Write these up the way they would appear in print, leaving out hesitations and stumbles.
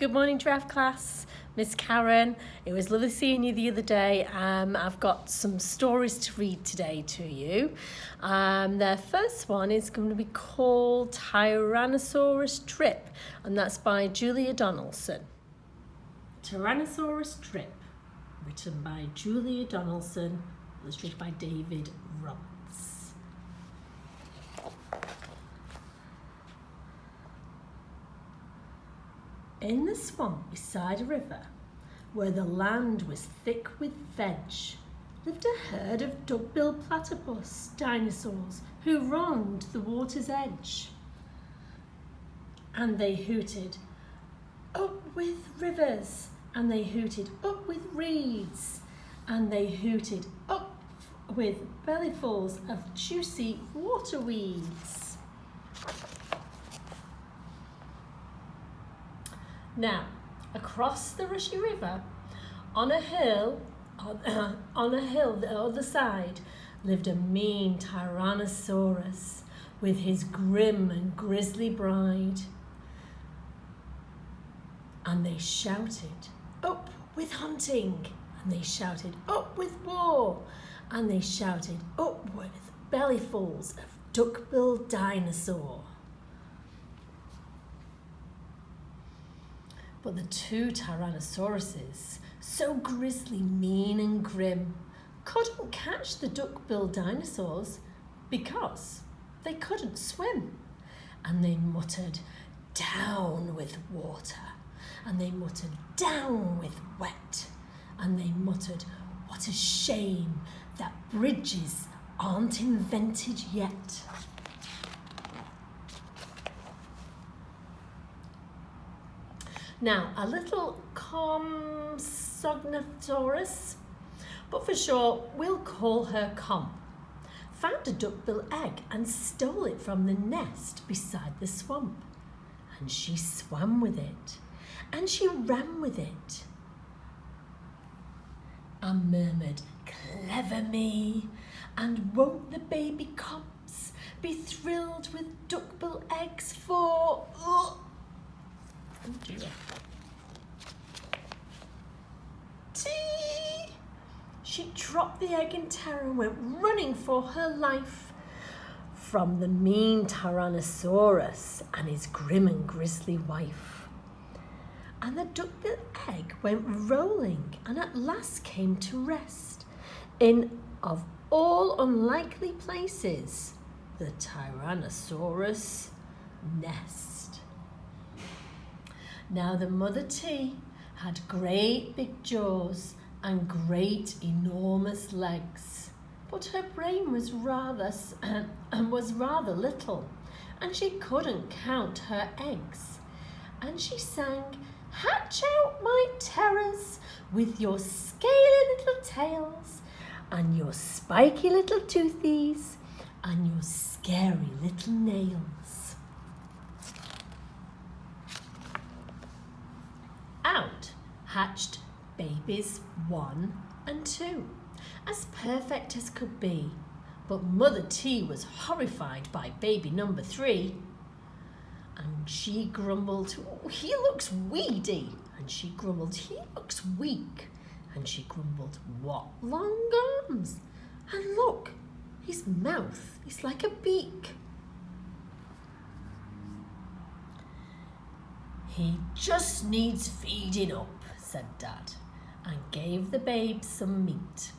Good morning, giraffe class. Miss Karen, it was lovely seeing you the other day. I've got some stories to read today to you. The first one is going to be called Tyrannosaurus Drip, and that's by Julia Donaldson. Tyrannosaurus Drip, written by Julia Donaldson, illustrated by David Roberts. In the swamp beside a river, where the land was thick with veg, lived a herd of duck-billed platypus dinosaurs who roamed the water's edge. And they hooted, "Up with rivers," and they hooted, "Up with reeds," and they hooted, "Up with bellyfuls of juicy water weeds." Now, across the rushy river, on a hill the other side, lived a mean Tyrannosaurus with his grim and grisly bride. And they shouted, "Up with hunting!" And they shouted, "Up with war!" And they shouted, "Up with bellyfuls of duck-billed dinosaur." But the two Tyrannosauruses, so grisly, mean and grim, couldn't catch the duck-billed dinosaurs because they couldn't swim. And they muttered, "Down with water." And they muttered, "Down with wet." And they muttered, "What a shame that bridges aren't invented yet." Now, a little Compsognathsaurus, but for short, we'll call her Com, found a duckbill egg and stole it from the nest beside the swamp. And she swam with it, and she ran with it, and murmured, "Clever me, and won't the baby Coms be thrilled with duckbill eggs for..." Oh dear. Tea! She dropped the egg in terror and went running for her life from the mean Tyrannosaurus and his grim and grisly wife. And the duck-billed egg went rolling and at last came to rest in, of all unlikely places, the Tyrannosaurus nest. Now the mother T had great big jaws and great enormous legs, but her brain was rather little, and she couldn't count her eggs. And she sang, "Hatch out my terrors with your scaly little tails, and your spiky little toothies, and your scary little nails." Out hatched babies 1 and 2, as perfect as could be. But Mother T was horrified by baby number 3. And she grumbled, "Oh, he looks weedy." And she grumbled, "He looks weak." And she grumbled, "What long arms! And look, his mouth is like a beak." "He just needs feeding up," said Dad, and gave the babes some meat.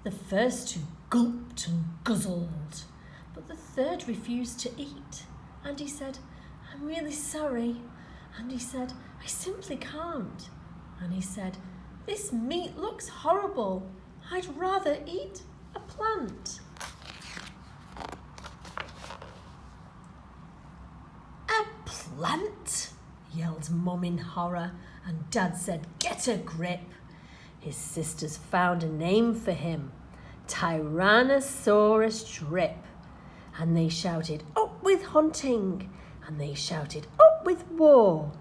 The first 2 gulped and guzzled, but the third refused to eat. And he said, "I'm really sorry." And he said, "I simply can't." And he said, "This meat looks horrible. I'd rather eat a plant." "A plant?" yelled Mum in horror, and Dad said, "Get a grip." His sisters found a name for him, Tyrannosaurus Drip, and they shouted, "Up with hunting!" And they shouted, "Up with war!"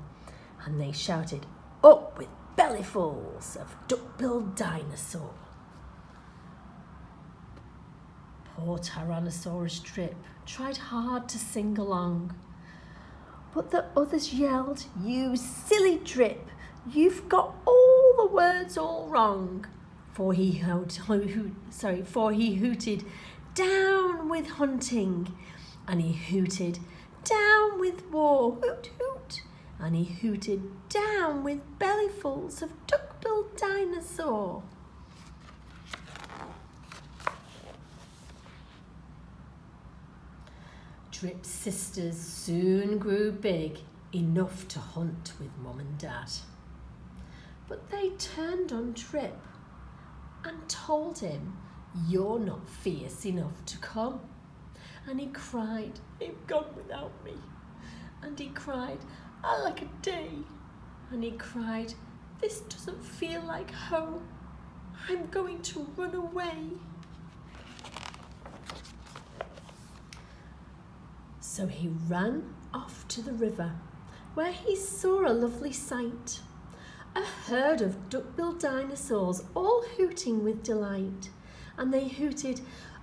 And they shouted, "Up with bellyfuls of duck-billed dinosaur!" Poor Tyrannosaurus Drip tried hard to sing along, But the others yelled, "You silly Drip, you've got all the words all wrong." For he hooted, "Down with hunting!" And he hooted, "Down with war, hoot hoot!" And he hooted, "Down with bellyfuls of duck-billed dinosaur!" Drip's sisters soon grew big, enough to hunt with Mum and Dad. But they turned on Drip and told him, "You're not fierce enough to come." And he cried, "They've gone without me." And he cried, "I like a day." And he cried, "This doesn't feel like home. I'm going to run away." So he ran off to the river, where he saw a lovely sight. A herd of duck-billed dinosaurs all hooting with delight. And they hooted,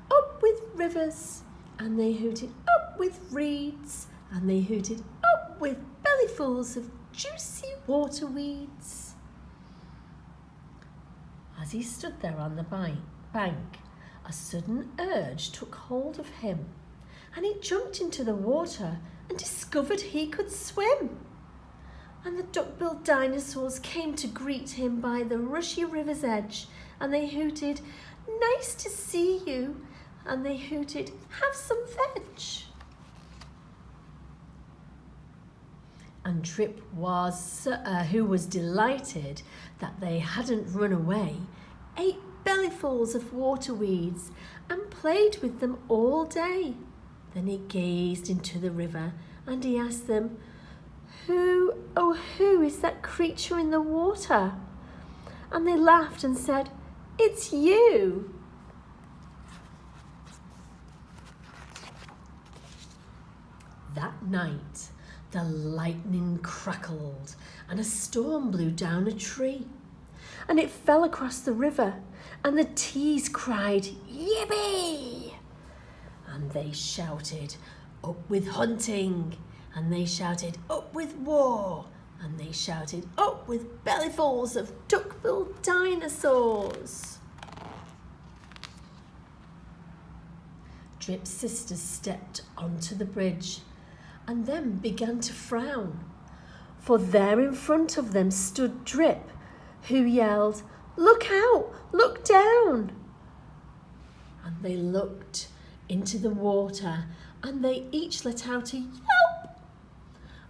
"Up with rivers!" And they hooted, "Up with reeds!" And they hooted, "Up with bellyfuls of juicy water weeds!" As he stood there on the bank, a sudden urge took hold of him, and he jumped into the water and discovered he could swim. And the duck-billed dinosaurs came to greet him by the rushy river's edge, and they hooted, "Nice to see you!" And they hooted, "Have some veg!" And Drip who was delighted that they hadn't run away, ate bellyfuls of water weeds and played with them all day. Then he gazed into the river and he asked them, "Who is that creature in the water?" And they laughed and said, "It's you." That night, the lightning crackled and a storm blew down a tree. And it fell across the river, and the tees cried, "Yippee!" And they shouted, "Up with hunting!" And they shouted, "Up with war!" And they shouted, "Up with bellyfuls of duck-billed dinosaurs!" Drip's sisters stepped onto the bridge and then began to frown. For there in front of them stood Drip, who yelled, "Look out! Look down!" And they looked into the water and they each let out a yelp.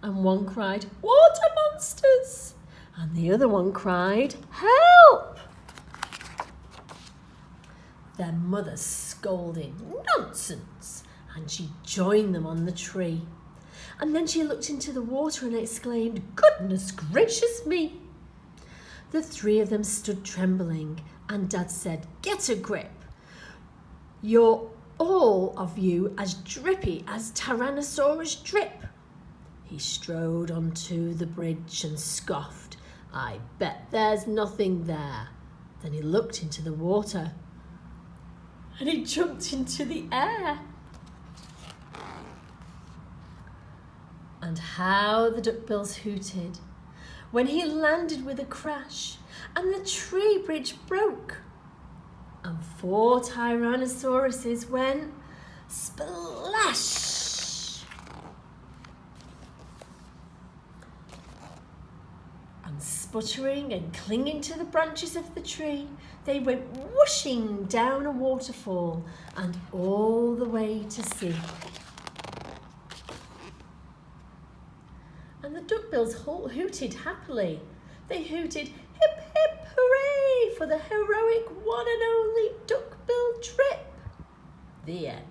And one cried, "Water monsters!" And the other one cried, "Help!" Their mother scolded, "Nonsense!" And she joined them on the tree. And then she looked into the water and exclaimed, "Goodness gracious me!" The three of them stood trembling, and Dad said, "Get a grip. You're all of you as drippy as Tyrannosaurus Drip." He strode onto the bridge and scoffed, "I bet there's nothing there." Then he looked into the water and he jumped into the air. And how the duckbills hooted when he landed with a crash and the tree bridge broke. And 4 Tyrannosauruses went splash. And sputtering and clinging to the branches of the tree, they went whooshing down a waterfall and all the way to sea. And the duckbills hooted happily. They hooted, "Hip, hip, hooray for the heroic one and only duck-billed Drip." The end.